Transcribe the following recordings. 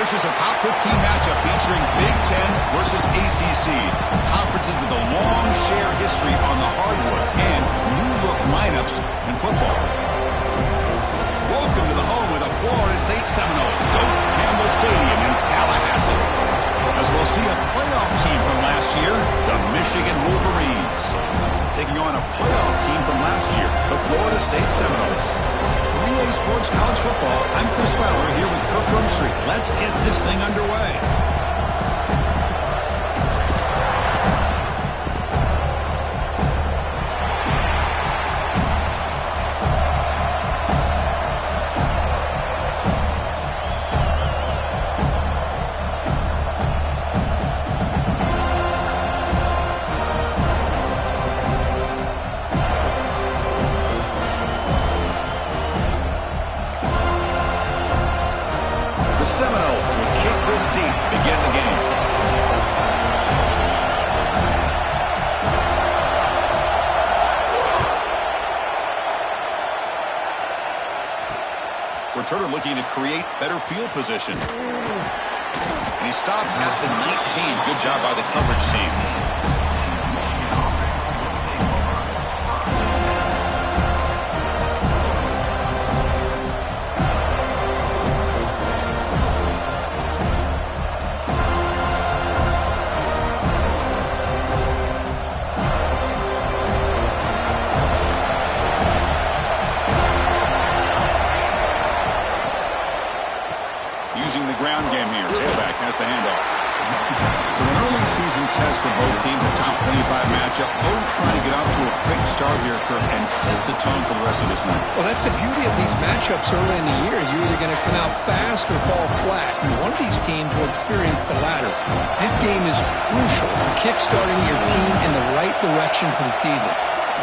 This is a top 15 matchup featuring Big 10 versus ACC. Conferences with a long shared history on the hardwood and new-look lineups in football. Welcome to the home of the Florida State Seminoles, Doak Campbell Stadium in Tallahassee. As we'll see a playoff team from last year, the Michigan Wolverines, taking on a playoff team from last year, the Florida State Seminoles. 3A Sports College Football, I'm Chris Fowler here with Kirk Street. Let's get this thing underway. Seminoles will kick this deep, begin the game. Returner looking to create better field position. And he stopped at the 19. Good job by the coverage team. Using the ground game here. Tailback has the handoff. So an early season test for both teams, a top 25 matchup. Both trying to get off to a quick start here, Kirk, and set the tone for the rest of this night. Well, that's the beauty of these matchups early in the year. You're either going to come out fast or fall flat. And one of these teams will experience the latter. This game is crucial in kickstarting your team in the right direction for the season.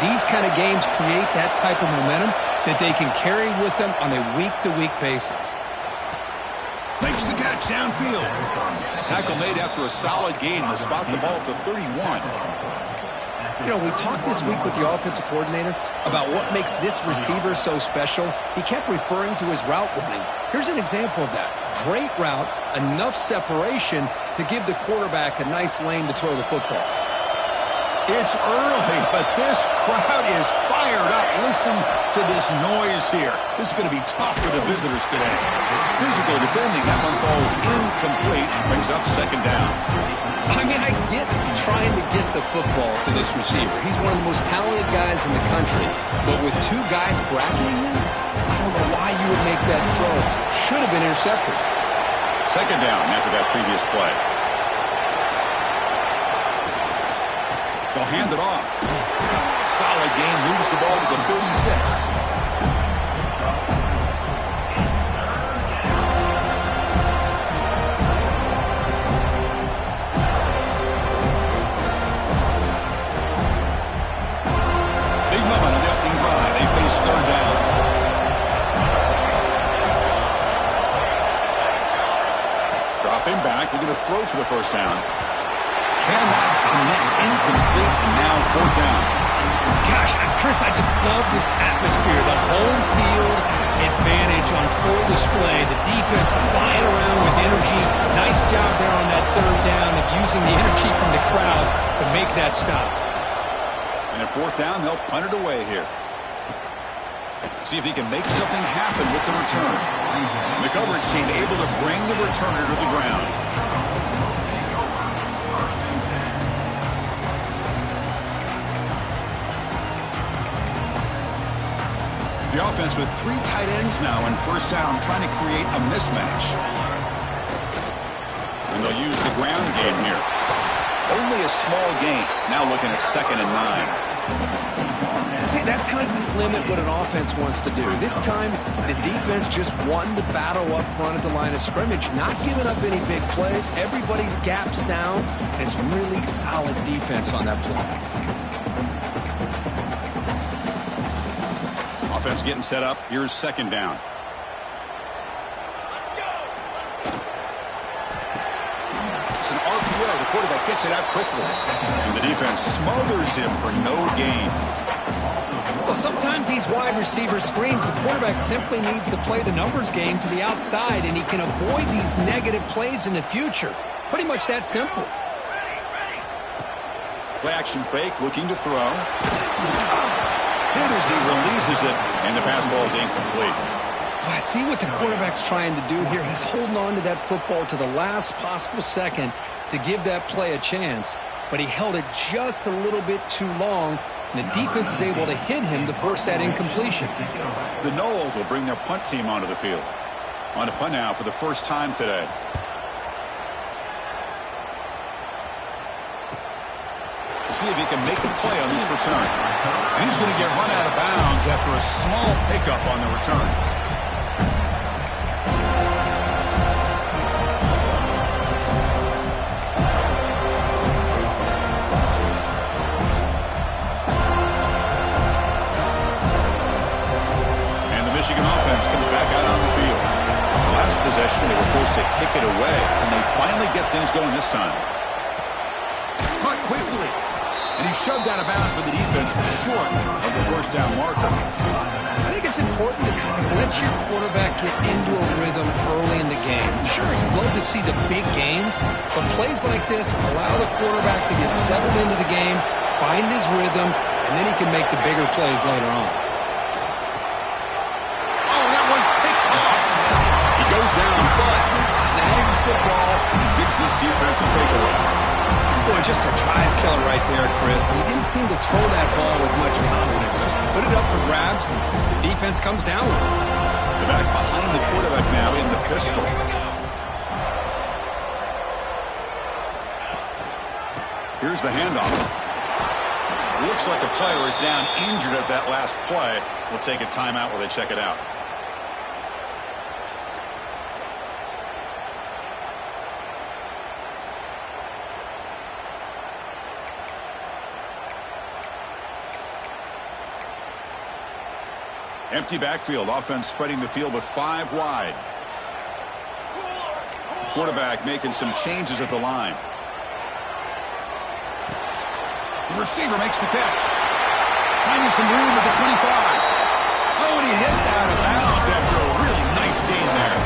These kind of games create that type of momentum that they can carry with them on a week-to-week basis. Makes the catch downfield. Tackle made after a solid gain. Will spot the ball at the 31. You know, we talked this week with the offensive coordinator about what makes this receiver so special. He kept referring to his route running. Here's an example of that. Great route, enough separation to give the quarterback a nice lane to throw the football. It's early, but this crowd is fired up. Listen to this noise here. This is going to be tough for the visitors today. Physical defending. That one falls incomplete. Brings up second down. I mean, I get trying to get the football to this receiver. He's one of the most talented guys in the country. But with two guys bracketing him, I don't know why you would make that throw. Should have been intercepted. Second down after that previous play. They'll hand it off. Solid gain, moves the ball to the 36. Big moment on the opening drive. They face third down. Dropping back. They're going to throw for the first down. Cannot connect, incomplete, and now fourth down. Gosh, Chris, I just love this atmosphere. The home field advantage on full display. The defense flying around with energy. Nice job there on that third down of using the energy from the crowd to make that stop. And at fourth down, they'll punt it away here. See if he can make something happen with the return. The coverage team able to bring the returner to the ground. The offense with three tight ends now in first down, trying to create a mismatch. And they'll use the ground game here. Only a small gain. Now looking at 2nd and 9. See, that's how you limit what an offense wants to do. This time, the defense just won the battle up front at the line of scrimmage, not giving up any big plays. Everybody's gap sound, and it's really solid defense on that play. Offense getting set up. Here's second down. It's an RPO. The quarterback gets it out quickly. And the defense smothers him for no gain. Well, sometimes these wide receiver screens, the quarterback simply needs to play the numbers game to the outside, and he can avoid these negative plays in the future. Pretty much that simple. Play action fake, looking to throw. Hit as he releases it, and the pass ball is incomplete. I see what the quarterback's trying to do here. He's holding on to that football to the last possible second to give that play a chance, but he held it just a little bit too long, and the defense is able to hit him to force that incompletion. The Noles will bring their punt team onto the field. On to punt now for the first time today. We'll see if he can make the play on this return. And he's going to get run out of bounds after a small pickup on the return. And the Michigan offense comes back out on the field. The last possession, they were forced to kick it away, and they finally get things going this time. Caught quickly. And he shoved out of bounds with the defense short of the first down marker. I think it's important to kind of let your quarterback get into a rhythm early in the game. Sure, you'd love to see the big gains, but plays like this allow the quarterback to get settled into the game, find his rhythm, and then he can make the bigger plays later on. Oh, that one's picked off. He goes down, but snags the ball and gives this defense a takeaway. Boy, just a drive killer right there, Chris. He didn't seem to throw that ball with much confidence. Just put it up for grabs, and the defense comes down with it. They're back behind the quarterback now in the pistol. Here's the handoff. Looks like a player is down injured at that last play. We'll take a timeout while they check it out. Empty backfield, offense spreading the field with 5 wide. Quarterback making some changes at the line. The receiver makes the catch. Finding some room at the 25. Oh, and he hits out of bounds after a really nice gain there.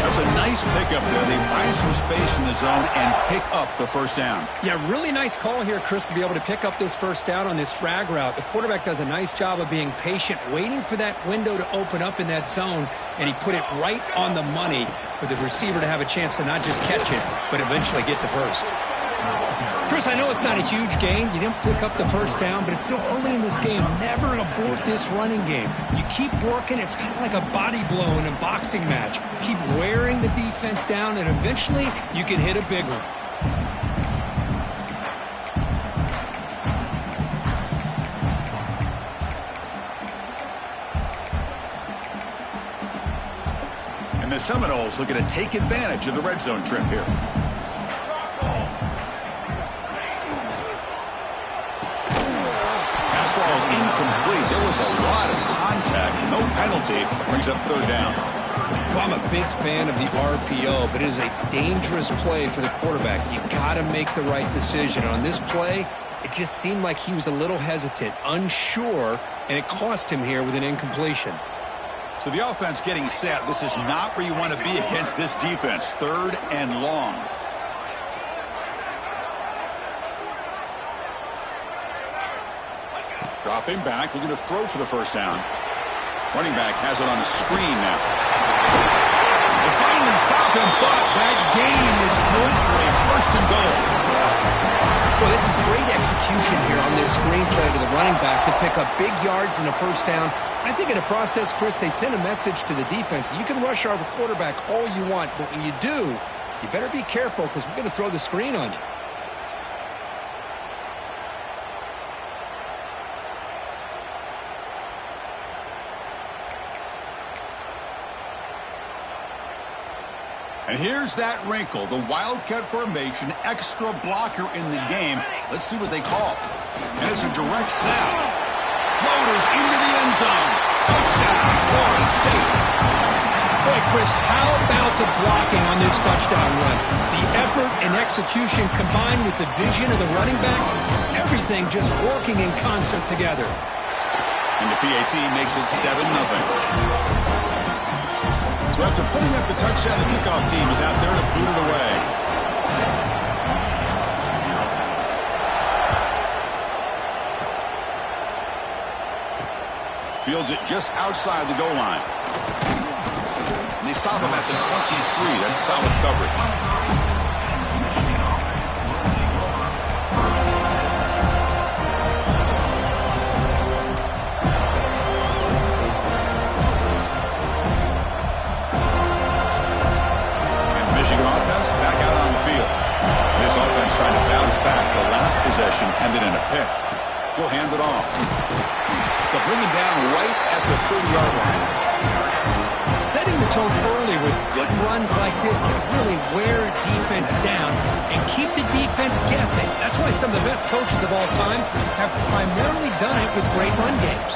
That's a nice pickup there. They find some space in the zone and pick up the first down. Yeah, really nice call here, Chris, to be able to pick up this first down on this drag route. The quarterback does a nice job of being patient, waiting for that window to open up in that zone, and he put it right on the money for the receiver to have a chance to not just catch it, but eventually get the first. Chris, I know it's not a huge gain. You didn't pick up the first down, but it's still early in this game. Never abort this running game. You keep working. It's kind of like a body blow in a boxing match. Keep wearing the defense down, and eventually you can hit a big one. And the Seminoles looking to take advantage of the red zone trip here. Ball is incomplete. There was a lot of contact. No penalty. Brings up third down. Well, I'm a big fan of the RPO, but it is a dangerous play for the quarterback. You got to make the right decision. On this play, it just seemed like he was a little hesitant, unsure, and it cost him here with an incompletion. So the offense getting set. This is not where you want to be against this defense. Third and long. Dropping back, looking to throw for the first down. Running back has it on the screen now. They finally stop him, but that gain is good for a first and goal. Well, this is great execution here on this screen play to the running back to pick up big yards in a first down. I think in the process, Chris, they sent a message to the defense. You can rush our quarterback all you want, but when you do, you better be careful because we're going to throw the screen on you. And here's that wrinkle, the Wildcat formation, extra blocker in the game. Let's see what they call. And it's a direct snap. Floaters into the end zone. Touchdown, Florida State. Boy, Chris, how about the blocking on this touchdown run? The effort and execution combined with the vision of the running back, everything just working in concert together. And the PAT makes it 7-0. So after putting up the touchdown, the kickoff team is out there to boot it away. Fields it just outside the goal line. And they stop him at the 23. That's solid coverage. Back out on the field. This offense trying to bounce back. The last possession ended in a pick. He'll hand it off. They'll bring him down right at the 30-yard line. Setting the tone early with good runs like this can really wear a defense down and keep the defense guessing. That's why some of the best coaches of all time have primarily done it with great run games.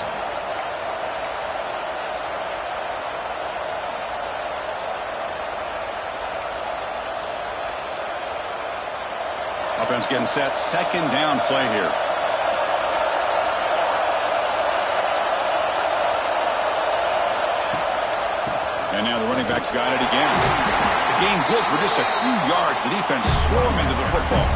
Offense getting set. Second down play here. And now the running back's got it again. The gain good for just a few yards. The defense swarm into the football.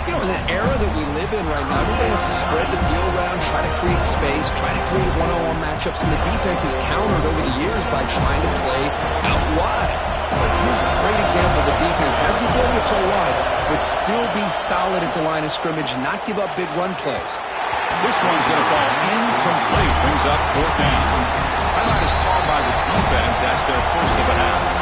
You know, in the era that we live in right now, everybody wants to spread the field around, try to create space, try to create one-on-one matchups, and the defense is countered over the years by trying to play out wide. But here's a great example. The defense has the ability to play wide, but still be solid at the line of scrimmage and not give up big run plays. This one's going to fall incomplete. Brings up fourth down. Timeout is called by the defense. That's their first of the half.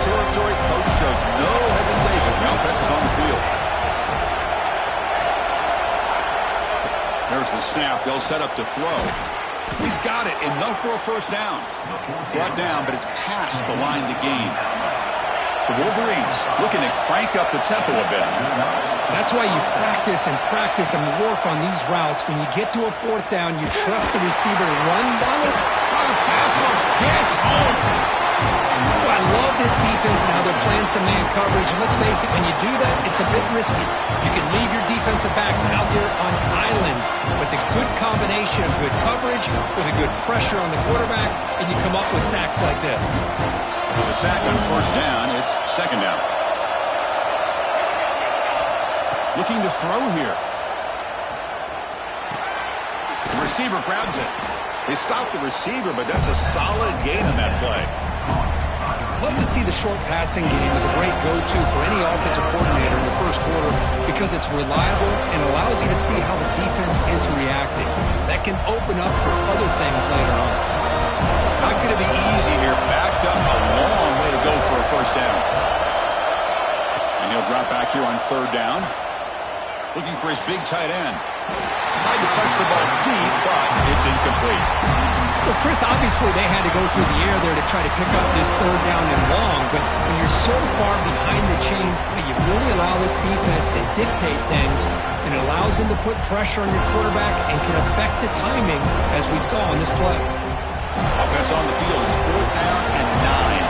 Territory. Coach shows no hesitation. The offense is on the field. There's the snap. They'll set up to throw. He's got it. Enough for a first down. Brought down, but it's past the line to gain. The Wolverines looking to crank up the tempo a bit. That's why you practice and work on these routes. When you get to a fourth down, you trust the receiver to run down it. The pass rush gets home. Oh, I love this defense and how they're playing some man coverage. And let's face it, when you do that, it's a bit risky. You can leave your defensive backs out there on islands, but the good combination of good coverage with a good pressure on the quarterback, and you come up with sacks like this. With a sack on first down, it's second down. Looking to throw here. The receiver grabs it. They stop the receiver, but that's a solid gain on that play. Love to see the short passing game as a great go-to for any offensive coordinator in the first quarter because it's reliable and allows you to see how the defense is reacting. That can open up for other things later on. Not going to be easy here. Backed up a long way to go for a first down. And he'll drop back here on third down. Looking for his big tight end. Tried to punch the ball deep, but it's incomplete. Well, Chris, obviously they had to go through the air there to try to pick up this third down and long, but when you're so far behind the chains, you really allow this defense to dictate things, and it allows them to put pressure on your quarterback and can affect the timing, as we saw on this play. Offense on the field is fourth down and 9.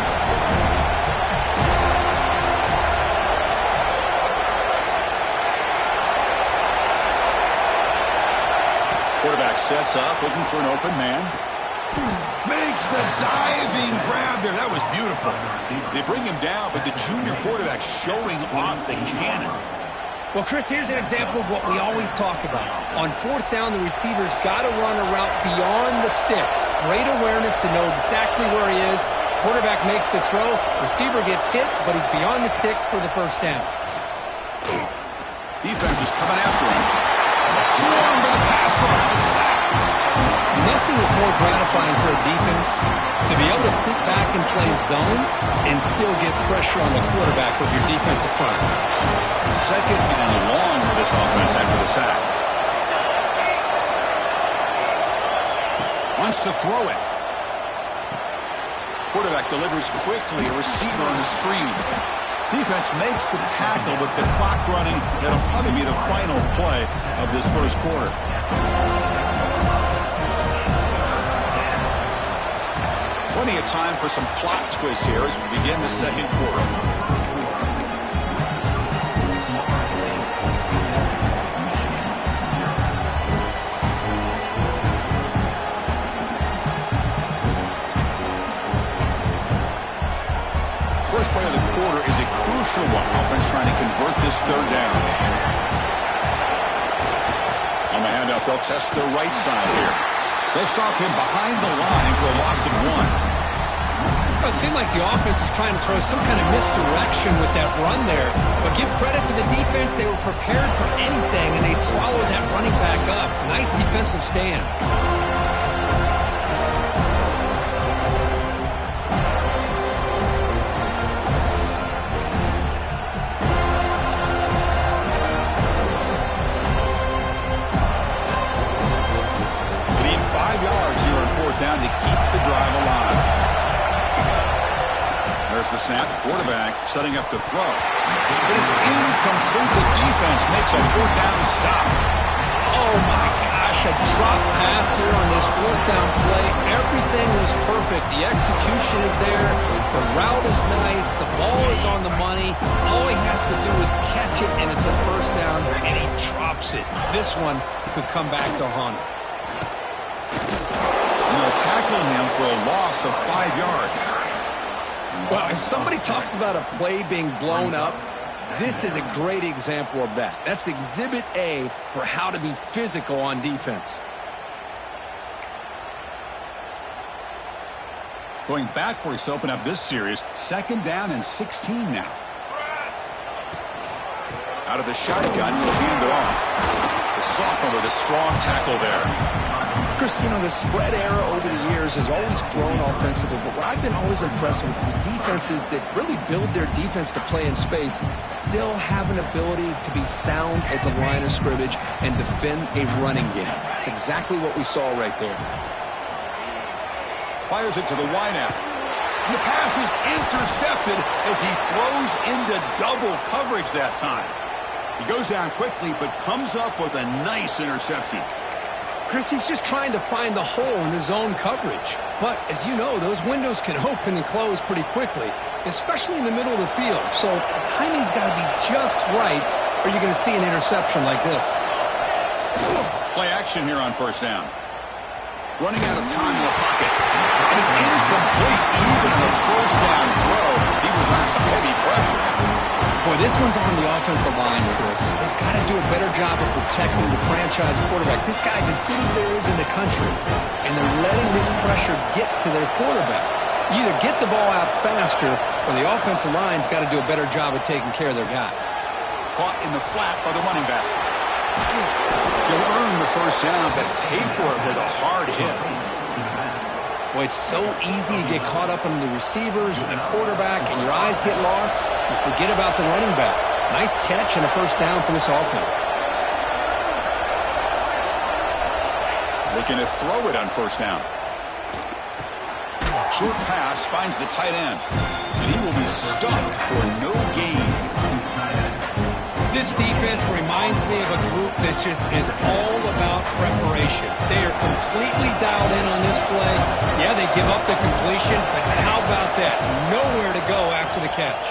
Quarterback sets up, looking for an open man. Makes the diving grab there. That was beautiful. They bring him down, but the junior quarterback showing off the cannon. Well, Chris, here's an example of what we always talk about. On fourth down, the receiver's got to run a route beyond the sticks. Great awareness to know exactly where he is. Quarterback makes the throw. Receiver gets hit, but he's beyond the sticks for the first down. Defense is coming after him. Swarm for the pass rush. A sack. Nothing is more gratifying for a defense to be able to sit back and play zone and still get pressure on the quarterback with your defensive front. Second and long for this offense after the sack. Wants to throw it. Quarterback delivers quickly. A receiver on the screen. Defense makes the tackle with the clock running. That'll probably be the final play of this first quarter. Plenty of time for some plot twists here as we begin the second quarter. First play of the quarter is a crucial one. Offense trying to convert this third down. On the handout, they'll test their right side here. They'll stop him behind the line for a loss of 1. It seemed like the offense was trying to throw some kind of misdirection with that run there. But give credit to the defense. They were prepared for anything, and they swallowed that running back up. Nice defensive stand. They need 5 yards here on fourth down to keep the drive alive. There's the snap. Quarterback setting up to throw. But it's incomplete. The defense makes a fourth down stop. Oh, my gosh. A drop pass here on this fourth down play. Everything was perfect. The execution is there. The route is nice. The ball is on the money. All he has to do is catch it, and it's a first down, and he drops it. This one could come back to haunt him. And they'll tackle him for a loss of 5 yards. Well, if somebody talks about a play being blown up, this is a great example of that. That's Exhibit A for how to be physical on defense. Going backwards to open up this series, 2nd down and 16 now. Out of the shotgun, he'll hand it off. The sophomore with a strong tackle there. Chris, you know, the spread era over the years has always grown offensively, but what I've been always impressed with the defenses that really build their defense to play in space still have an ability to be sound at the line of scrimmage and defend a running game. It's exactly what we saw right there. Fires it to the wideout. And the pass is intercepted as he throws into double coverage that time. He goes down quickly, but comes up with a nice interception. Chris, he's just trying to find the hole in his zone coverage. But, as you know, those windows can open and close pretty quickly, especially in the middle of the field. So the timing's got to be just right, or you're going to see an interception like this. Play action here on first down. Running out of time in the pocket. And it's incomplete even in the first down throw. He was under some heavy pressure. Boy, this one's on the offensive line, Chris. They've got to do a better job of protecting the franchise quarterback. This guy's as good as there is in the country, and they're letting this pressure get to their quarterback. You either get the ball out faster, or the offensive line's got to do a better job of taking care of their guy. Caught in the flat by the running back. You'll earn the first down, but pay for it with a hard hit. Boy, it's so easy to get caught up in the receivers and the quarterback, and your eyes get lost. You forget about the running back. Nice catch and a first down for this offense. Looking to throw it on first down. Short pass finds the tight end, and he will be stuffed for no gain. This defense reminds me of a group that just is all about preparation. They are completely dialed in on this play. Yeah, they give up the completion, but how about that? Nowhere to go after the catch.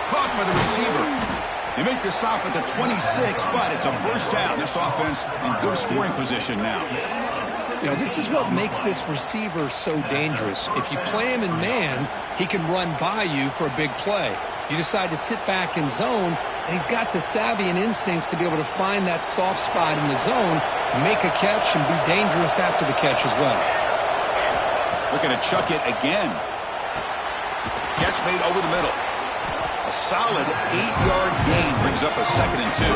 Caught by the receiver. They make the stop at the 26, but it's a first down. This offense in good scoring position now. You know, this is what makes this receiver so dangerous. If you play him in man, he can run by you for a big play. You decide to sit back in zone, and he's got the savvy and instincts to be able to find that soft spot in the zone, make a catch, and be dangerous after the catch as well. Looking to chuck it again. Catch made over the middle. A solid 8-yard gain brings up a 2nd and 2.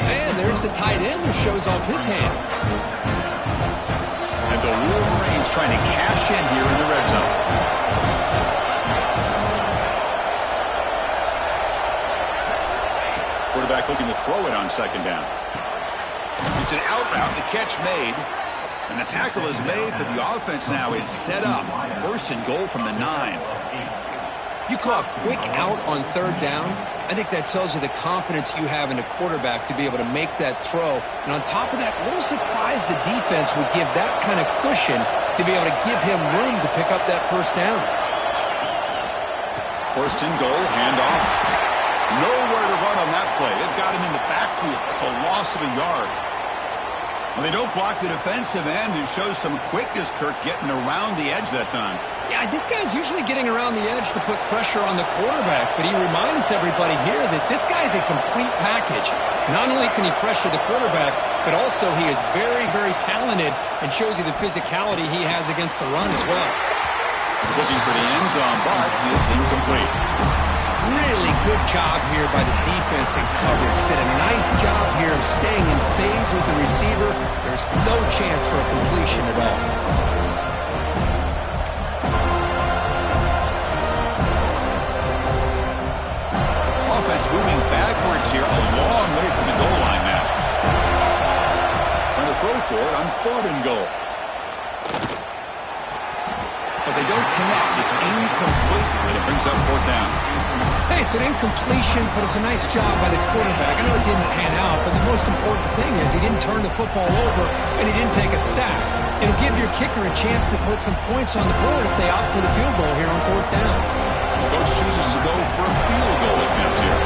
And there's the tight end who shows off his hands. And the Wolverines trying to cash in here in the red zone. Quarterback looking to throw it on 2nd down. It's an out route, the catch made. And the tackle is made, but the offense now is set up. 1st and goal from the 9. You call a quick out on third down. I think that tells you the confidence you have in the quarterback to be able to make that throw. And on top of that, a little surprised the defense would give that kind of cushion to be able to give him room to pick up that first down. First and goal, handoff. Nowhere to run on that play. They've got him in the backfield. It's a loss of a yard. And they don't block the defensive end, who shows some quickness, Kirk, getting around the edge that time. Yeah, this guy's usually getting around the edge to put pressure on the quarterback, but he reminds everybody here that this guy's a complete package. Not only can he pressure the quarterback, but also he is very, very talented and shows you the physicality he has against the run as well. He's looking for the end zone, but he is incomplete. Really good job here by the defense in coverage. Did a nice job here of staying in phase with the receiver. There's no chance for a completion at all. Offense moving backwards here, a long way from the goal line now. Trying to throw for it on third and goal. But they don't connect. It's incomplete, and it brings up fourth down. Hey, it's an incompletion, but it's a nice job by the quarterback. I know it didn't pan out, but the most important thing is he didn't turn the football over and he didn't take a sack. It'll give your kicker a chance to put some points on the board if they opt for the field goal here on fourth down. The coach chooses to go for a field goal attempt here.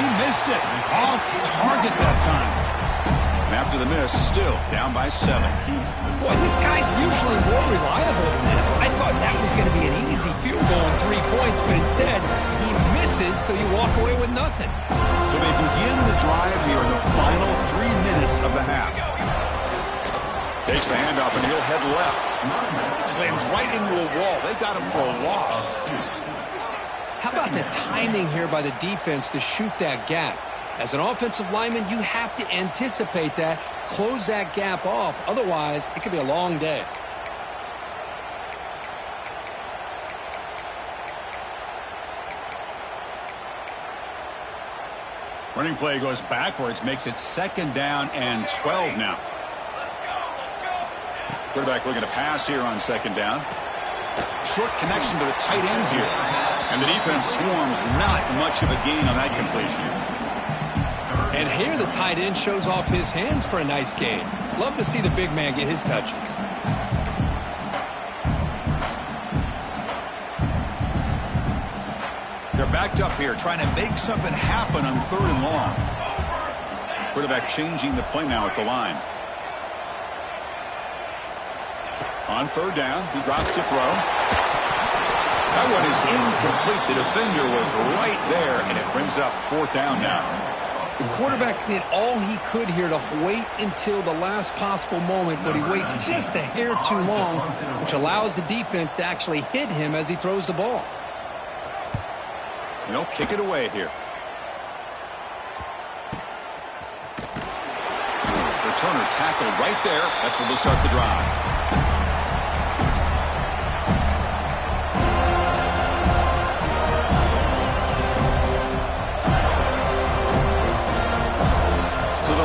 He missed it. Off target that time. And after the miss, still down by 7. Boy, this guy's usually more reliable than this. I thought that was going to be an easy field goal and 3 points, but instead, he misses, so you walk away with nothing. So they begin the drive here in the final 3 minutes of the half. Takes the handoff, and he'll head left. Slams right into a wall. They've got him for a loss. How about the timing here by the defense to shoot that gap? As an offensive lineman, you have to anticipate that, close that gap off. Otherwise, it could be a long day. Running play goes backwards, makes it 2nd down and 12 now. Quarterback looking to pass here on 2nd down. Short connection to the tight end here. And the defense swarms, not much of a gain on that completion. And here the tight end shows off his hands for a nice gain. Love to see the big man get his touches. They're backed up here, trying to make something happen on 3rd and long. Quarterback changing the play now at the line. On 3rd down, he drops to throw. That one is incomplete. The defender was right there, and it brings up 4th down now. The quarterback did all he could here to wait until the last possible moment, but he waits just a hair too long, which allows the defense to actually hit him as he throws the ball. They'll kick it away here. Returner tackled right there. That's where they'll start the drive.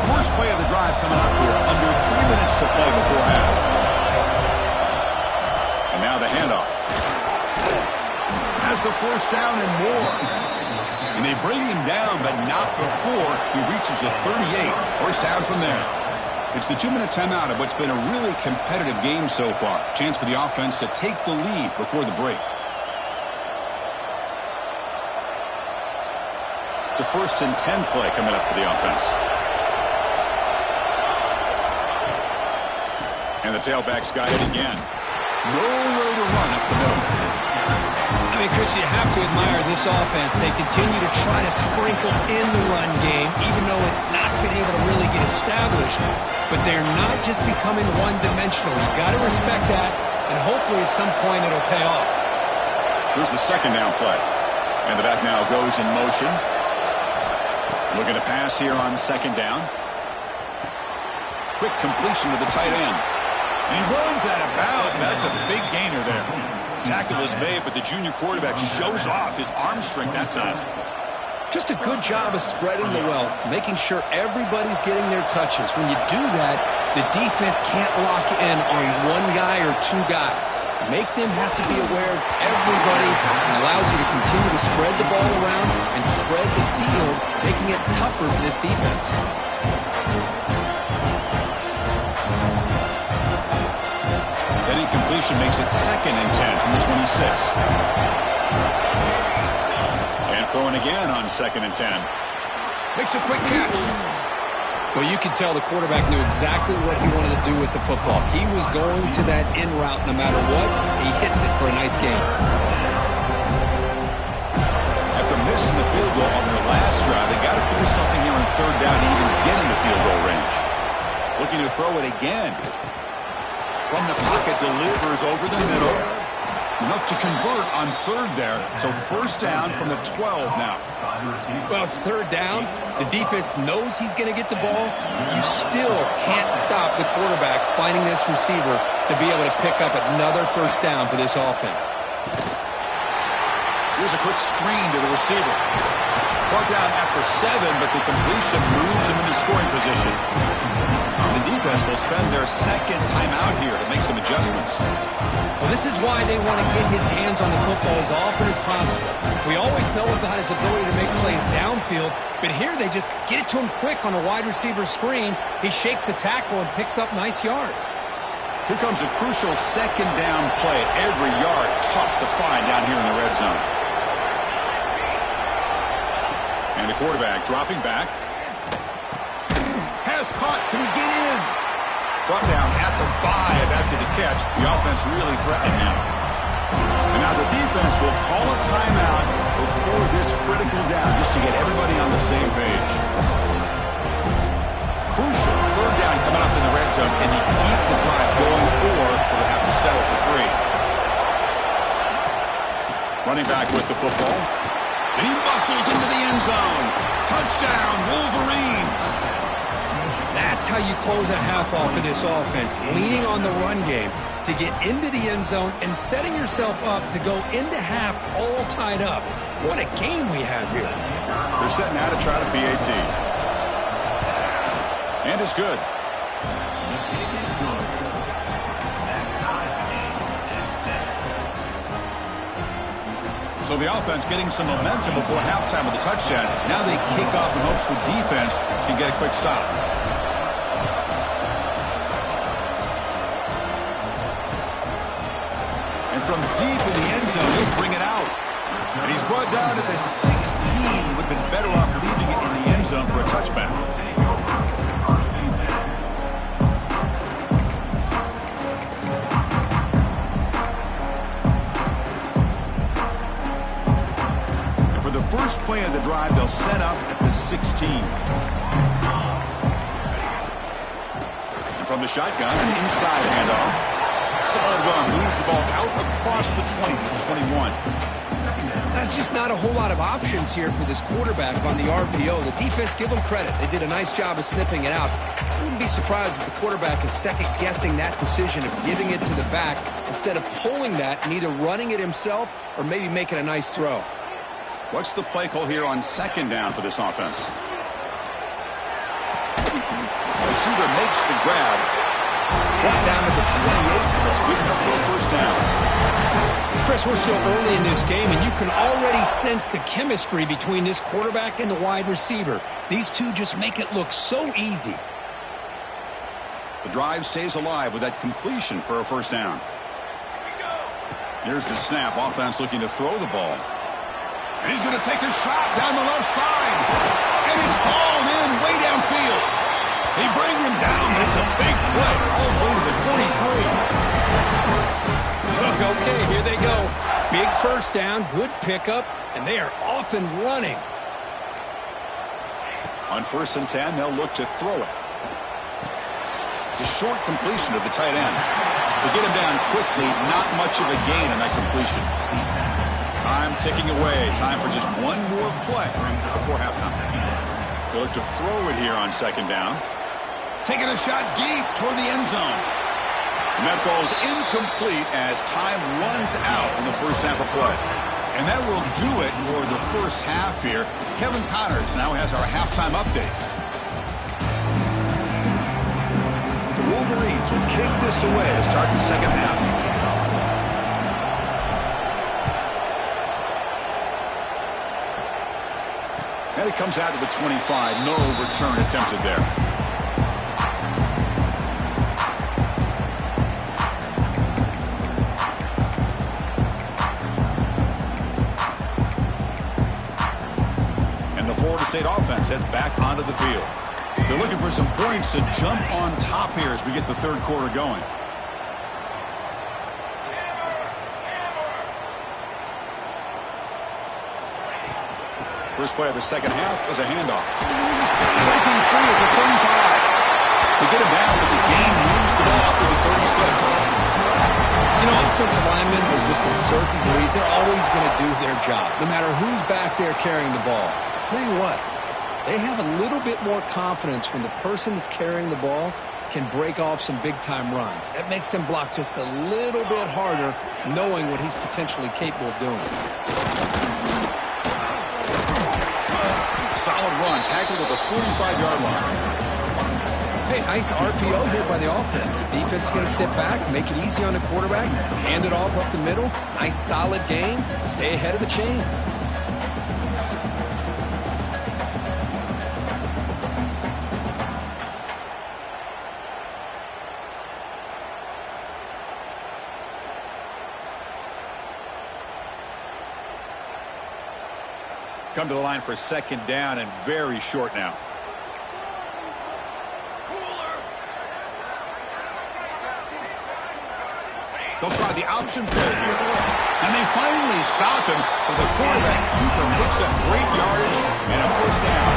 First play of the drive coming up here. Under 3 minutes to play before half. And now the handoff. Has the first down and more. And they bring him down, but not before he reaches a 38. First down from there. It's the 2-minute timeout of what's been a really competitive game so far. Chance for the offense to take the lead before the break. It's a 1st and 10 play coming up for the offense. And the tailback's got it again. Nowhere to run up the middle. I mean, Chris, you have to admire this offense. They continue to try to sprinkle in the run game, even though it's not been able to really get established. But they're not just becoming one-dimensional. You've got to respect that, and hopefully at some point it'll pay off. Here's the 2nd down play. And the back now goes in motion. Looking to pass here on 2nd down. Quick completion to the tight end. And he runs out of bounds. That's a big gainer there. Tackle is made, but the junior quarterback shows off his arm strength that time. Just a good job of spreading the wealth, making sure everybody's getting their touches. When you do that, the defense can't lock in on one guy or two guys. Make them have to be aware of everybody, and allows you to continue to spread the ball around and spread the field, making it tougher for this defense. That incompletion makes it 2nd and 10 from the 26. And throwing again on 2nd and 10. Makes a quick catch. Well, you could tell the quarterback knew exactly what he wanted to do with the football. He was going to that in route no matter what. He hits it for a nice gain. After missing the field goal on their last drive, they got to do something here on 3rd down to even get into field goal range. Looking to throw it again. From the pocket, delivers over the middle. Enough to convert on 3rd there. So 1st down from the 12 now. Well, it's 3rd down. The defense knows he's going to get the ball. You still can't stop the quarterback finding this receiver to be able to pick up another 1st down for this offense. Here's a quick screen to the receiver. Brought down at the 7, but the completion moves him into scoring position. The defense will spend their 2nd timeout here to make some adjustments. Well, this is why they want to get his hands on the football as often as possible. We always know about his ability to make plays downfield, but here they just get it to him quick on a wide receiver screen. He shakes the tackle and picks up nice yards. Here comes a crucial 2nd down play. Every yard tough to find down here in the red zone. And the quarterback dropping back. Has caught. Can he get in? Brought down at the 5 after the catch. The offense really threatening him. And now the defense will call a timeout before this critical down just to get everybody on the same page. Crucial 3rd down coming up in the red zone. Can he keep the drive going, or will they have to settle for 3? Running back with the football. And he muscles into the end zone. Touchdown, Wolverines. That's how you close a half off of this offense, leaning on the run game to get into the end zone and setting yourself up to go into half all tied up. What a game we have here. They're setting out to try the PAT. And it's good. So the offense getting some momentum before halftime with a touchdown. Now they kick off in hopes the defense can get a quick stop. And from deep in the end zone, he'll bring it out. And he's brought down at the 16. Would have been better off leaving it in the end zone for a touchback. First play of the drive, they'll set up at the 16. And from the shotgun, an inside handoff. Solid run, moves the ball out across the 20 to the 21. That's just not a whole lot of options here for this quarterback on the RPO. The defense, give them credit. They did a nice job of sniffing it out. I wouldn't be surprised if the quarterback is second-guessing that decision of giving it to the back instead of pulling that and either running it himself or maybe making a nice throw. What's the play call here on 2nd down for this offense? Receiver makes the grab. Brought down to the 28, and it's good enough for a 1st down. Chris, we're still early in this game, and you can already sense the chemistry between this quarterback and the wide receiver. These two just make it look so easy. The drive stays alive with that completion for a 1st down. Here's the snap. Offense looking to throw the ball. And he's going to take a shot down the left side. And it's hauled in way downfield. They bring him down, but it's a big play all the way to the 43. Okay, here they go. Big 1st down, good pickup, and they are off and running. On 1st and 10, they'll look to throw it. It's a short completion of the tight end. They get him down quickly, not much of a gain on that completion. Time ticking away. Time for just one more play before halftime. They look to throw it here on 2nd down. Taking a shot deep toward the end zone. And that falls incomplete as time runs out in the 1st half of play. And that will do it for the first half here. Kevin Connors now has our halftime update. The Wolverines will kick this away to start the second half. And it comes out to the 25. No return attempted there. State offense heads back onto the field. They're looking for some points to jump on top here as we get the third quarter going. First play of the second half is a handoff. Breaking free at the 35. They get him down, but the gain moves the ball up to the 36. You know, offensive linemen are just a certain breed. They're always going to do their job, no matter who's back there carrying the ball. I'll tell you what, they have a little bit more confidence when the person that's carrying the ball can break off some big-time runs. That makes them block just a little bit harder, knowing what he's potentially capable of doing. Solid run, tackled at the 45-yard line. Hey, nice RPO here by the offense. Defense is going to sit back, make it easy on the quarterback, hand it off up the middle. Nice solid game. Stay ahead of the chains. Come to the line for second down and very short now. They'll try the option play here. And they finally stop him, but the quarterback keeper picks up great yardage and a first down.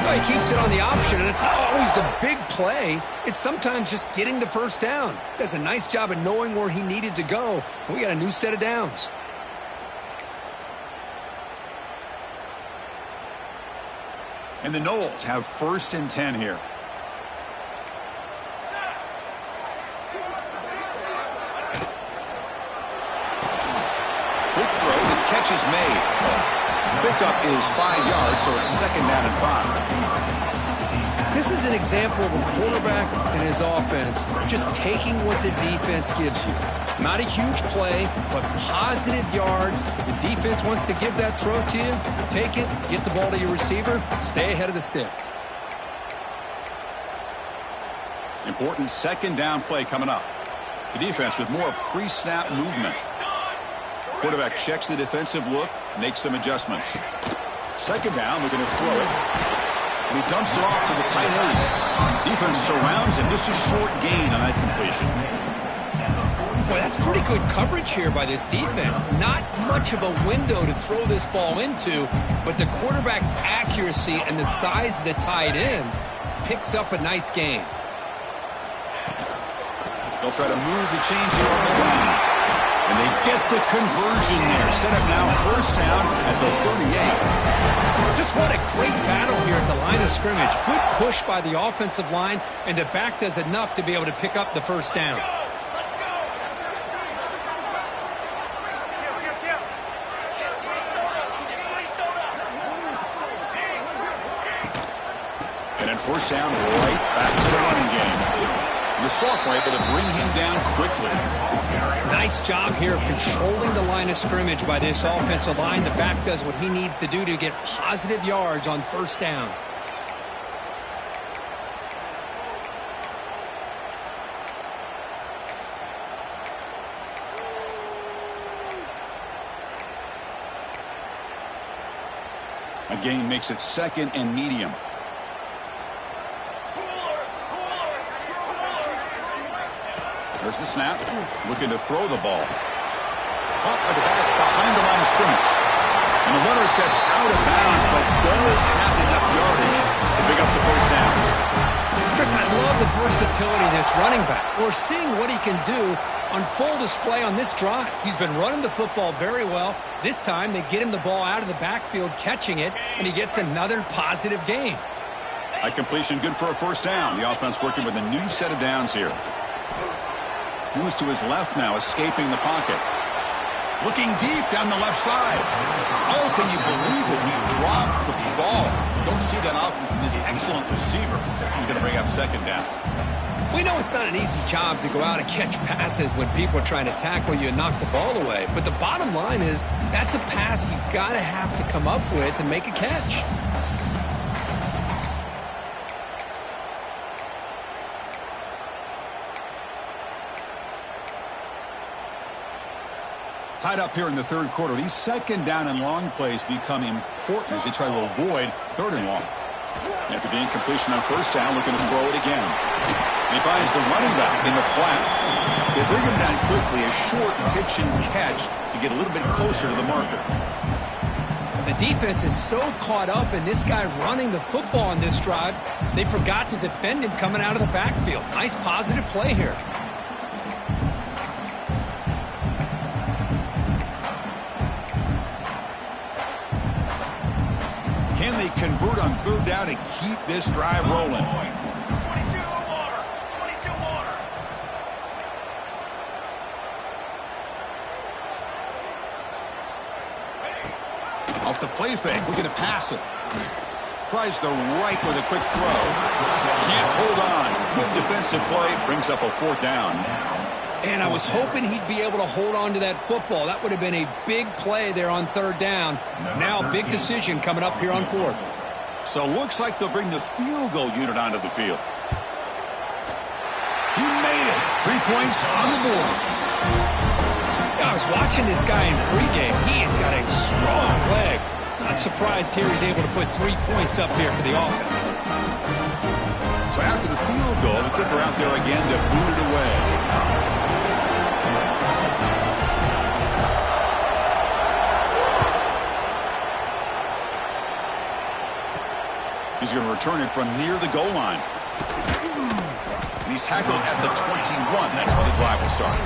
Well, he keeps it on the option, and it's not always the big play. It's sometimes just getting the first down. He does a nice job of knowing where he needed to go. We got a new set of downs. And the Knowles have 1st and 10 here. Quick throw, the catch is made. Pickup is 5 yards, so it's second down and 5. This is an example of a quarterback and his offense just taking what the defense gives you. Not a huge play, but positive yards. The defense wants to give that throw to you. Take it, get the ball to your receiver, stay ahead of the sticks. Important second down play coming up. The defense with more pre-snap movement. Quarterback checks the defensive look, makes some adjustments. Second down, looking to throw it. And he dumps it off to the tight end. Defense surrounds him, just a short gain on that completion. Boy, that's pretty good coverage here by this defense. Not much of a window to throw this ball into, but the quarterback's accuracy and the size of the tight end picks up a nice gain. They'll try to move the chains here on the ground. And they get the conversion there. Set up now first down at the 38. Just what a great battle here at the line of scrimmage. Good push by the offensive line, and the back does enough to be able to pick up the first down. And then first down right back to the running game. The sophomore able to bring him down quickly. Nice job here of controlling the line of scrimmage by this offensive line. The back does what he needs to do to get positive yards on first down. A gain makes it second and medium. There's the snap. Looking to throw the ball. Caught by the back behind the line of scrimmage. And the runner steps out of bounds, but does have enough yardage to pick up the first down. Chris, I love the versatility of this running back. We're seeing what he can do on full display on this drive. He's been running the football very well. This time, they get him the ball out of the backfield, catching it, and he gets another positive gain. A completion good for a first down. The offense working with a new set of downs here. Moves to his left now, escaping the pocket. Looking deep down the left side. Oh, can you believe it? He dropped the ball. Don't see that often from this excellent receiver. He's going to bring up second down. We know it's not an easy job to go out and catch passes when people are trying to tackle you and knock the ball away. But the bottom line is that's a pass you got to have to come up with and make a catch. Tied up here in the third quarter. These second down and long plays become important as they try to avoid third and long. After the incompletion on first down, looking to throw it again. And he finds the running back in the flat. They bring him down quickly, a short pitch and catch to get a little bit closer to the marker. The defense is so caught up in this guy running the football on this drive, they forgot to defend him coming out of the backfield. Nice positive play here. Can they convert on third down and keep this drive rolling? 22 water. 22 water. Off the play fake, looking to pass it. Tries the right with a quick throw. Can't hold on. Good defensive play, brings up a fourth down. And I was hoping he'd be able to hold on to that football. That would have been a big play there on third down. Now a big decision coming up here on fourth. So looks like they'll bring the field goal unit onto the field. He made it. 3 points on the board. I was watching this guy in pregame. He has got a strong leg. Not surprised here he's able to put 3 points up here for the offense. So after the field goal, the kicker out there again to boot it away. He's going to return it from near the goal line. And he's tackled at the 21. That's where the drive will start.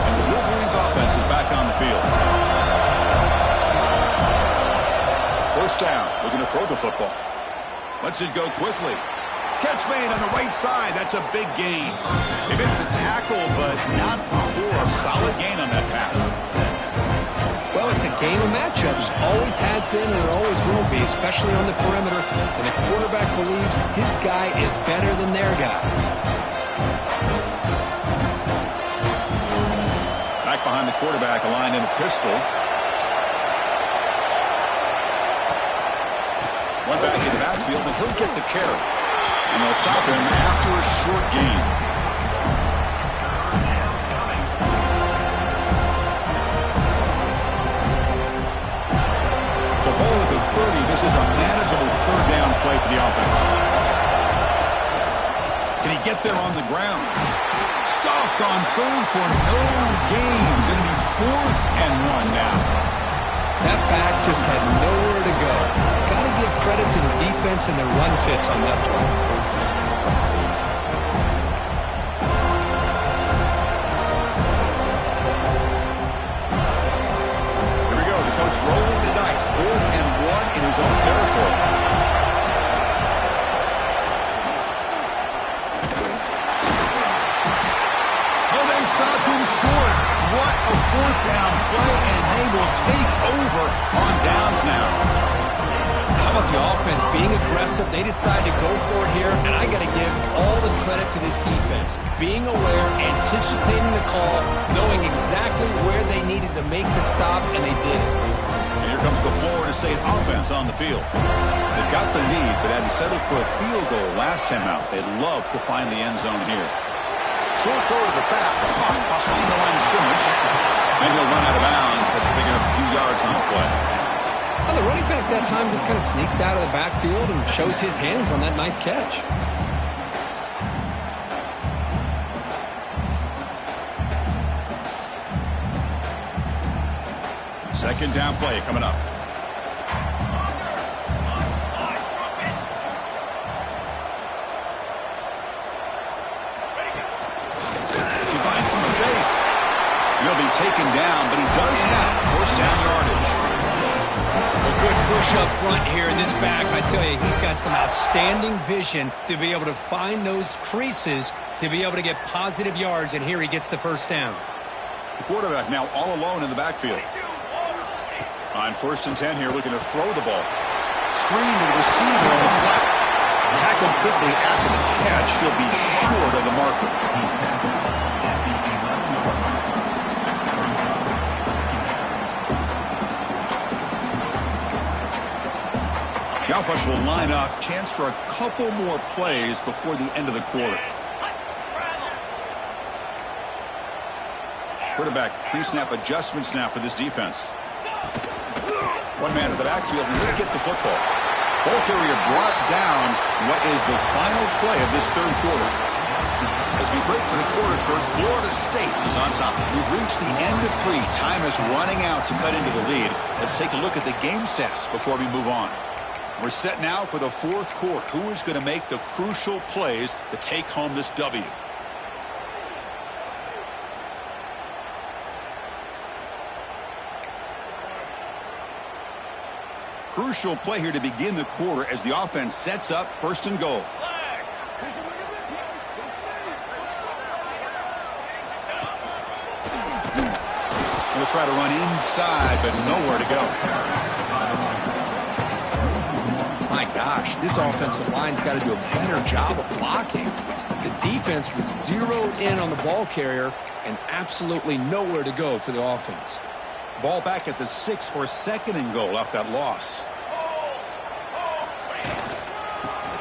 And the Wolverines offense is back on the field. First down. Looking to throw the football. Lets it go quickly. Catch made on the right side. That's a big gain. They made the tackle, but not before a solid gain on that pass. Well, it's a game of matchups. Always has been and it always will be, especially on the perimeter. And the quarterback believes his guy is better than their guy. Back behind the quarterback, aligned in a pistol. One back in the backfield, and he'll get the carry. And they'll stop him after a short gain. So ball at the 30. This is a manageable third down play for the offense. Can he get there on the ground? Stopped on third for no gain. Going to be 4th and 1 now. That back just had nowhere to go. Got to give credit to the defense and their run fits on that play. Rolling the dice, 4th and 1 in his own territory. Oh, they stopped him short. What a 4th down play, and they will take over on downs now. How about the offense being aggressive? They decide to go for it here, and I got to give all the credit to this defense. Being aware, anticipating the call, knowing exactly where they needed to make the stop, and they did it. And here comes the Florida State offense on the field. They've got the lead, but had settled for a field goal last time out. They'd love to find the end zone here. Short throw to the back, behind the line of scrimmage. And he'll run out of bounds after picking up a few yards on the play. Well, the running back that time just kind of sneaks out of the backfield and shows his hands on that nice catch. Second down play coming up. He finds some space. He'll be taken down, but he does have first down yardage. Well, good push up front here in this back. I tell you, he's got some outstanding vision to be able to find those creases to be able to get positive yards, and here he gets the first down. The quarterback now all alone in the backfield. On 1st and 10 here, looking to throw the ball. Screen to the receiver on the flat. Tackled quickly after the catch. He'll be short of the marker. The offense will line up. Chance for a couple more plays before the end of the quarter. Quarterback pre-snap adjustments now for this defense. One man in the backfield, and he'll get the football. Ball carrier brought down. What is the final play of this third quarter? As we break for the quarter third, Florida State is on top. We've reached the end of 3. Time is running out to cut into the lead. Let's take a look at the game stats before we move on. We're set now for the fourth quarter. Who is going to make the crucial plays to take home this W? Crucial play here to begin the quarter as the offense sets up 1st and goal. We'll try to run inside, but nowhere to go. My gosh, this offensive line's got to do a better job of blocking. The defense was zeroed in on the ball carrier and absolutely nowhere to go for the offense. Ball back at the 6 for 2nd and goal off that loss.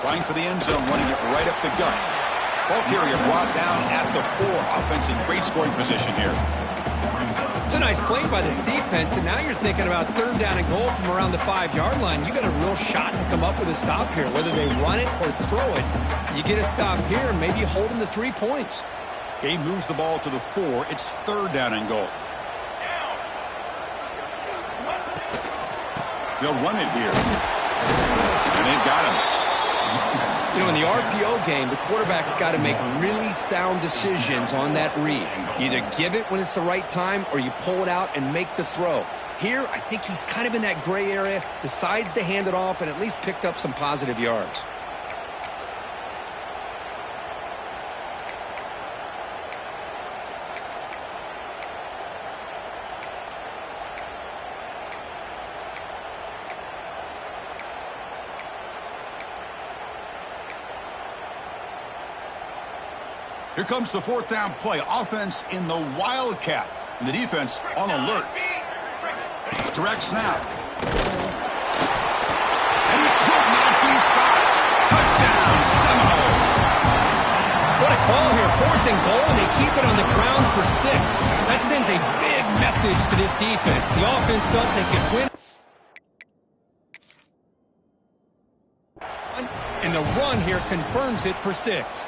Trying for the end zone, running it right up the gut. Ball carrier brought down at the 4. Offense in great scoring position here. It's a nice play by this defense, and now you're thinking about 3rd down and goal from around the 5-yard line. You got a real shot to come up with a stop here. Whether they run it or throw it, you get a stop here and maybe hold them to 3 points. Gabe moves the ball to the 4. It's 3rd down and goal. They'll run it here. And they've got him. You know, in the RPO game, the quarterback's got to make really sound decisions on that read. You either give it when it's the right time or you pull it out and make the throw. Here, I think he's kind of in that gray area, decides to hand it off and at least picked up some positive yards. Here comes the 4th down play. Offense in the Wildcat. And the defense on alert. Direct snap. And he could not be stopped. Touchdown, Seminoles. What a call here. 4th and goal, and they keep it on the ground for 6. That sends a big message to this defense. The offense felt they could win. And the run here confirms it for 6.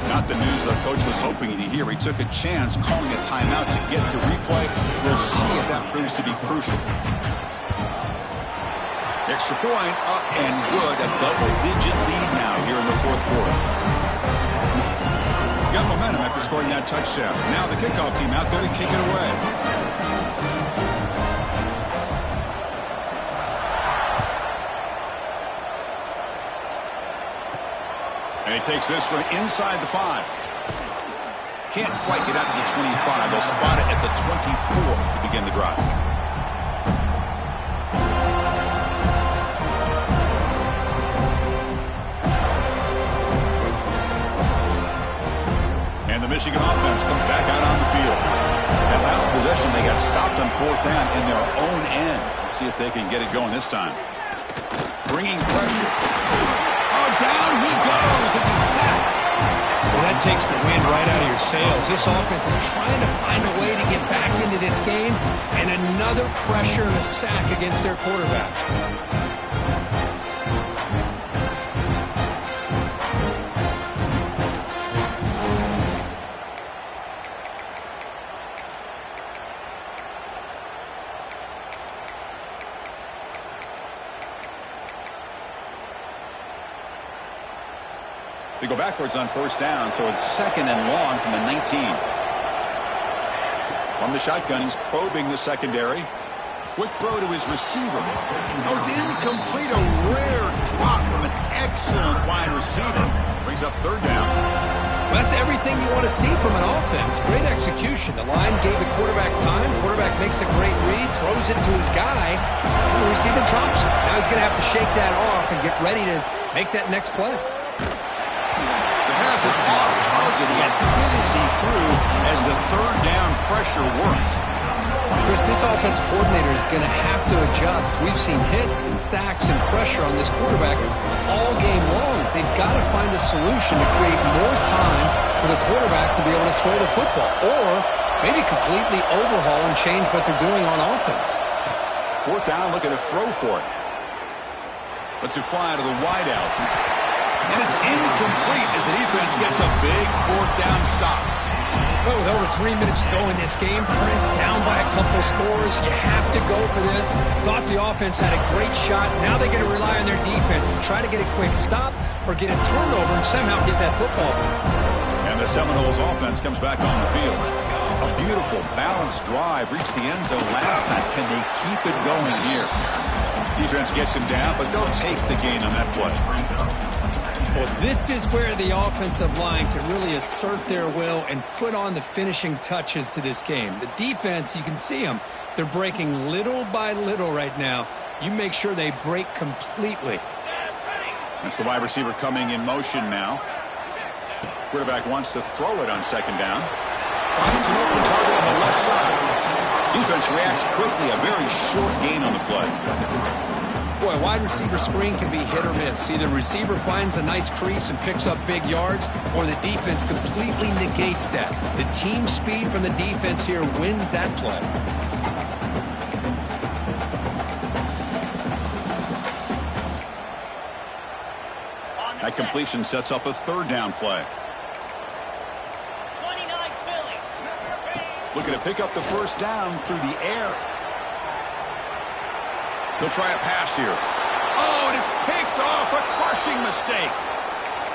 Not the news the coach was hoping to hear. He took a chance calling a timeout to get the replay. We'll see if that proves to be crucial. Extra point up and good. A double-digit lead now here in the 4th quarter. Got momentum after scoring that touchdown. Now the kickoff team out there to kick it away. And he takes this from inside the 5. Can't quite get out to the 25. They'll spot it at the 24 to begin the drive. And the Michigan offense comes back out on the field. That last possession, they got stopped on 4th down in their own end. Let's see if they can get it going this time. Bringing pressure. Down he goes. It's a sack. Well, that takes the wind right out of your sails. This offense is trying to find a way to get back into this game, and another pressure and a sack against their quarterback. They go backwards on first down, so it's 2nd and long from the 19. From the shotgun, he's probing the secondary. Quick throw to his receiver. Oh, it's incomplete. A rare drop from an excellent wide receiver. Brings up 3rd down. That's everything you want to see from an offense. Great execution. The line gave the quarterback time. Quarterback makes a great read, throws it to his guy, and the receiver drops it. Now he's going to have to shake that off and get ready to make that next play. The pass is off target, yet hit as he threw as the 3rd down pressure works. Chris, this offense coordinator is going to have to adjust. We've seen hits and sacks and pressure on this quarterback all game long. They've got to find a solution to create more time for the quarterback to be able to throw the football, or maybe completely overhaul and change what they're doing on offense. 4th down, looking to throw for it. Lets it fly to the wideout. And it's incomplete as the defense gets a big 4th down stop. Well, with over 3 minutes to go in this game, Chris, down by a couple scores, you have to go for this. Thought the offense had a great shot. Now they got to rely on their defense to try to get a quick stop or get a turnover and somehow get that football back. And the Seminoles offense comes back on the field. A beautiful, balanced drive reached the end zone last time. Can they keep it going here? Defense gets him down, but they'll take the gain on that play. Well, this is where the offensive line can really assert their will and put on the finishing touches to this game. The defense, you can see them. They're breaking little by little right now. You make sure they break completely. That's the wide receiver coming in motion now. Quarterback wants to throw it on 2nd down. Finds an open target on the left side. Defense reacts quickly. A very short gain on the play. Boy, a wide receiver screen can be hit or miss. Either receiver finds a nice crease and picks up big yards, or the defense completely negates that. The team speed from the defense here wins that play. That completion sets up a 3rd down play. 29 Philly. Looking to pick up the 1st down through the air. He'll try a pass here. Oh, and it's picked off. A crushing mistake.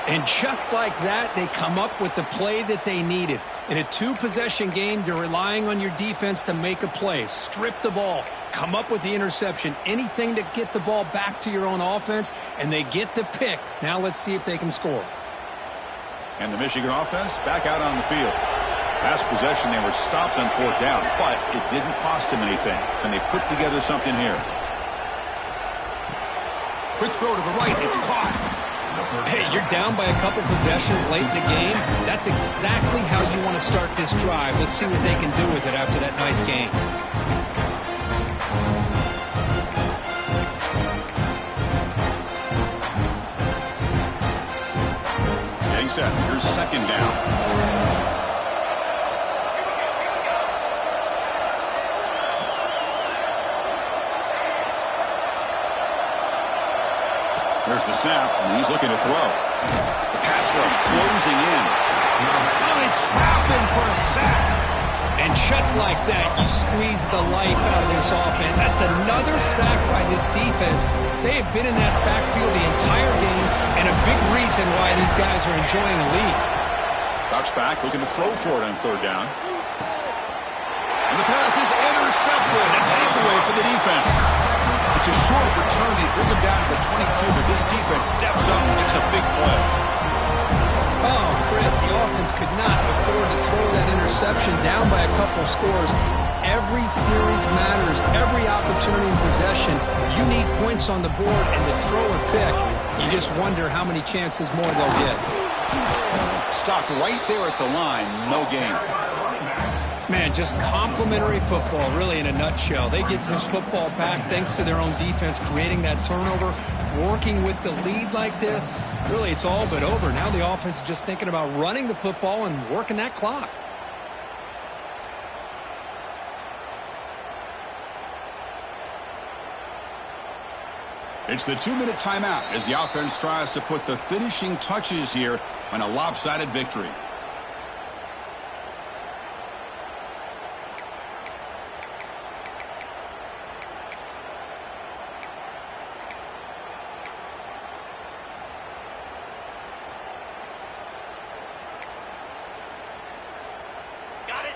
And just like that, they come up with the play that they needed. In a 2-possession game, you're relying on your defense to make a play. Strip the ball. Come up with the interception. Anything to get the ball back to your own offense, and they get the pick. Now let's see if they can score. And the Michigan offense back out on the field. Last possession, they were stopped on 4th down, but it didn't cost them anything. Can they put together something here? Quick throw to the right. It's caught. Hey, you're down by a couple possessions late in the game. That's exactly how you want to start this drive. Let's see what they can do with it after that nice game. Getting set. Here's 2nd down. There's the snap, and he's looking to throw. The pass rush closing in. Oh, they trap him for a sack. And just like that, you squeeze the life out of this offense. That's another sack by this defense. They have been in that backfield the entire game, and a big reason why these guys are enjoying the lead. Drops back, looking to throw for it on 3rd down. And the pass is intercepted. A takeaway for the defense. It's a short return. They bring him down to the 22, but this defense steps up and makes a big play. Oh, Chris, the offense could not afford to throw that interception down by a couple scores. Every series matters. Every opportunity in possession. You need points on the board, and to throw a pick, you just wonder how many chances more they'll get. Stopped right there at the line. No gain. Man, just complimentary football, really, in a nutshell. They get this football back thanks to their own defense, creating that turnover, working with the lead like this. Really, it's all but over. Now the offense is just thinking about running the football and working that clock. It's the 2-minute timeout as the offense tries to put the finishing touches here on a lopsided victory.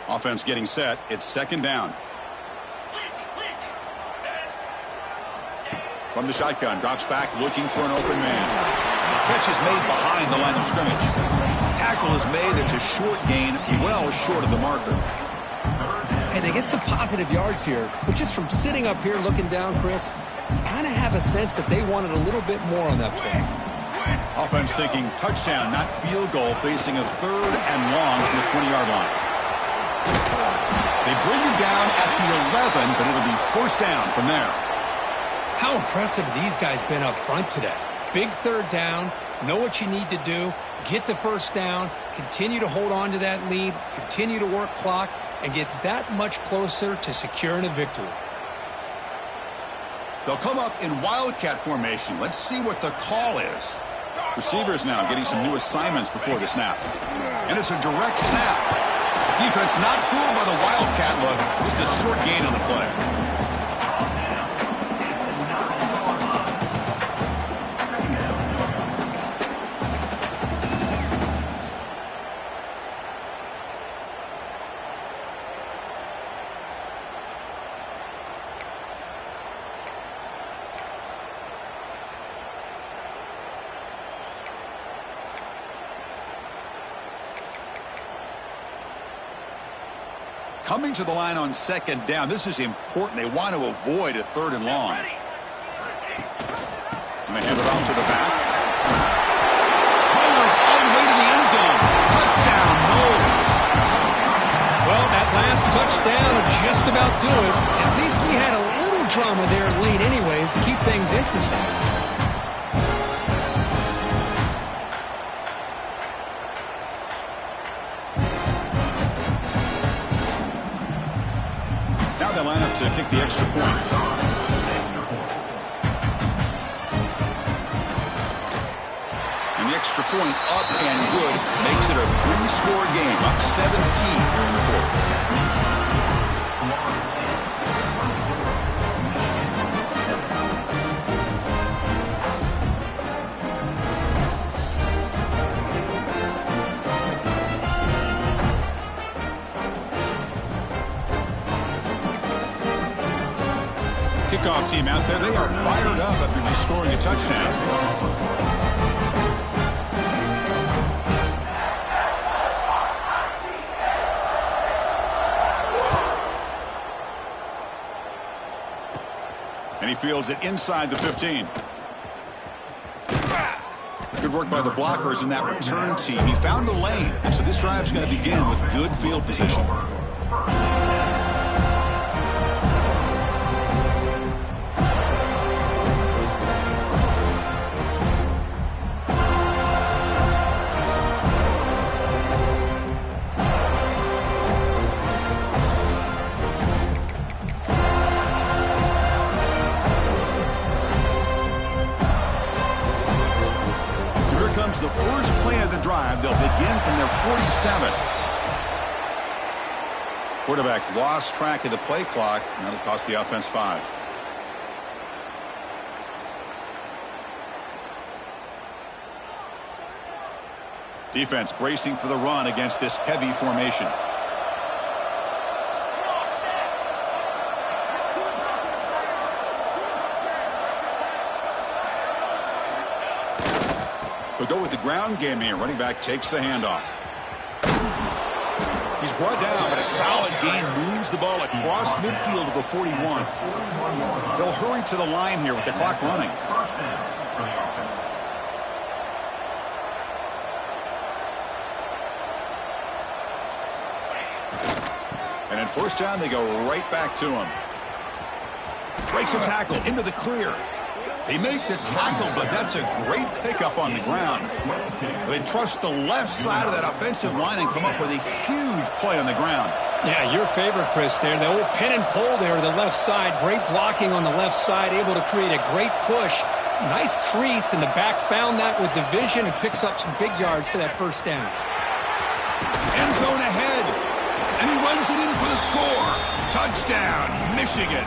Offense getting set. It's second down. From the shotgun, drops back looking for an open man. Catch is made behind the line of scrimmage. Tackle is made. It's a short gain, well short of the marker. And they get some positive yards here, but just from sitting up here looking down, Chris, you kind of have a sense that they wanted a little bit more on that play. Offense thinking touchdown, not field goal, facing a 3rd and long from the 20-yard line. They bring it down at the 11, but it'll be first down from there. How impressive have these guys been up front today? Big 3rd down, know what you need to do, get the first down, continue to hold on to that lead, continue to work clock, and get that much closer to securing a victory. They'll come up in Wildcat formation. Let's see what the call is. Receivers now getting some new assignments before the snap. And it's a direct snap. Defense not fooled by the Wildcat look. Just a short gain on the play. Coming to the line on second down. This is important. They want to avoid a 3rd and long. And they hand it off to the back. Rolls all the way to the end zone. Touchdown, Knowles. Well, that last touchdown will just about do it. At least we had a little drama there late anyways to keep things interesting. They line up to kick the extra point. And the extra point up and good makes it a 3-score game, up 17 here in the 4th. Kickoff team out there. They are fired up after just scoring a touchdown. And he fields it inside the 15. Good work by the blockers in that return team. He found a lane, and so this drive's going to begin with good field position. The first play of the drive. They'll begin from their 47. Quarterback lost track of the play clock, and that'll cost the offense 5. Defense bracing for the run against this heavy formation. They'll go with the ground game here. Running back takes the handoff. He's brought down, but a solid gain moves the ball across midfield to the 41. They'll hurry to the line here with the clock running. And in first down, they go right back to him. Breaks a tackle into the clear. They make the tackle, but that's a great pickup on the ground. They trust the left side of that offensive line and come up with a huge play on the ground. Yeah, your favorite, Chris, there. The old pin and pull there to the left side. Great blocking on the left side, able to create a great push. Nice crease, and the back found that with the vision and picks up some big yards for that first down. End zone ahead, and he runs it in for the score. Touchdown, Michigan.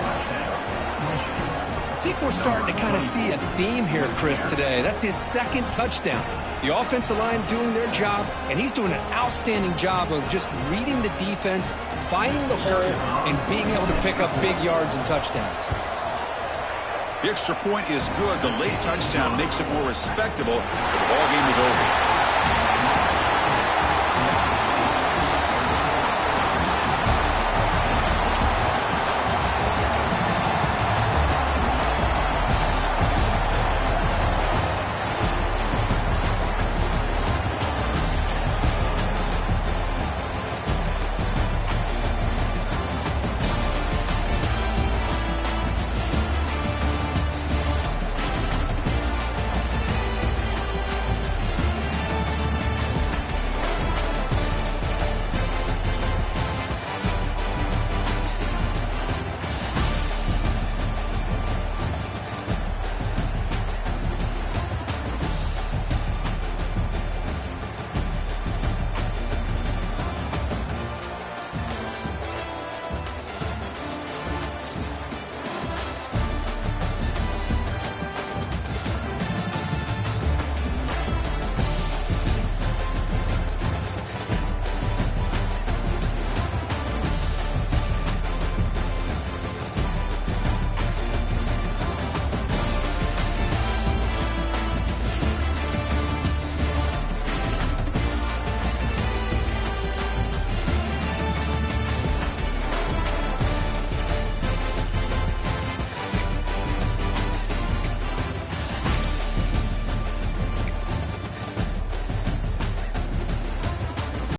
think we're starting to kind of see a theme here, Chris, today. That's his second touchdown. The offensive line doing their job, and he's doing an outstanding job of just reading the defense, finding the hole, and being able to pick up big yards and touchdowns. The extra point is good. The late touchdown makes it more respectable, but the ball game is over.